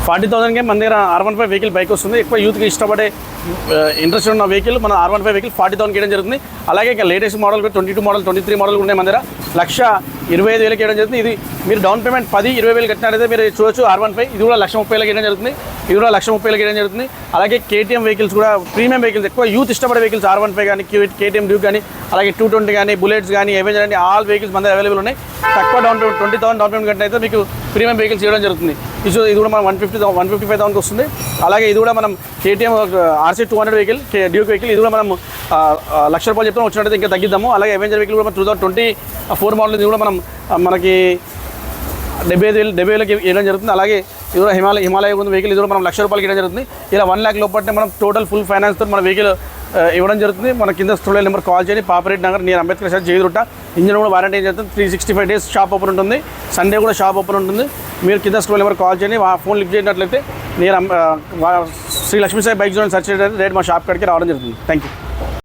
40,000కే మన దగ్గర R15 vehicle bike వస్తుంది. ఎక్కువ యూత్కి ఇష్టపడే ఇంట్రెస్ట్ ఉన్న వెహికల్ మన R15 వెహికల్ 40,000కి ఇవ్వడం జరుగుతుంది. అలాగే ఇక లేటెస్ట్ మోడల్ 22 మోడల్ 23 మోడల్ ఉన్నాయి మన దగ్గర 1,25,000కి ఇవ్వడం జరుగుతుంది. ఇది మీరు డౌన్ పేమెంట్ 10-20,000 కట్టినట్లయితే మీరు చూడొచ్చు R15. ఇది కూడా 1,30,000కి ఇవ్వడం జరుగుతుంది. ఇది కూడా 1,30,000కి ఇవ్వడం జరుగుతుంది. అలాగే KTM వెహికల్స్ కూడా ప్రీమియం వెహికల్స్ ఎక్కువ యూత్ ఇష్టపడే వెహికల్స్ R15 కానీ KTM డ్యూక్ కానీ అలాగే 220 కానీ బుల్లెట్స్ కానీ అవెంజర్ కానీ ఆల్ వెహికల్స్ మన దగ్గర అవైలబుల్ ఉన్నాయి. తక్కువ డౌన్ పేమెంట్ 20,000 డౌన్ పేమెంట్ కట్టినైతే మీకు ప్రీమియం వెహికల్స్ ఇవ్వడం జరుగుతుంది. ఇది కూడా మనం 155,000కి వస్తుంది. అలాగే ఇది కూడా మనం KTM RC 200 vehicle Duke vehicle ఇది కూడా మనం ₹1,00,000 చెప్తాం. వచ్చినట్టయితే ఇంకా తగ్గిద్దాము. అలాగే అవెంజర్ వెహికల్ కూడా మనం 2024 మోడల్ ఇది కూడా మనం మనకి 75,000కి ఇవ్వడం జరుగుతుంది. అలాగే ఇది కూడా హిమాలయ ఉంది వెహికల్ ఇది కూడా మనం ₹1,00,000కి ఇవ్వడం జరుగుతుంది. ఇలా 1 lakh లోపట్టే మనం టోటల్ ఫుల్ ఫైనాన్స్తో మన వెహికల్ ఇవ్వడం జరుగుతుంది. మన కింద స్టూడియో నెంబర్ కాల్ చేయండి. పాపరేట్ నగర్ నియర్ అంబేద్కర్ సార్ జయదుర్ట. ఇంజిన్ కూడా వారంటీ ఏం చేస్తుంది 365 days షాప్ ఓపెన్ ఉంటుంది. సండే కూడా షాప్ ఓపెన్ ఉంటుంది. మీరు కింద స్టూడియో నెంబర్ కాల్ చేయండి. ఫోన్ లిఫ్ట్ చేసినట్లయితే near Shri Lakshmi Sai bike zone search చేయడానికి రేట్ మా షాప్ కాడికి రావడం జరుగుతుంది. Thank you.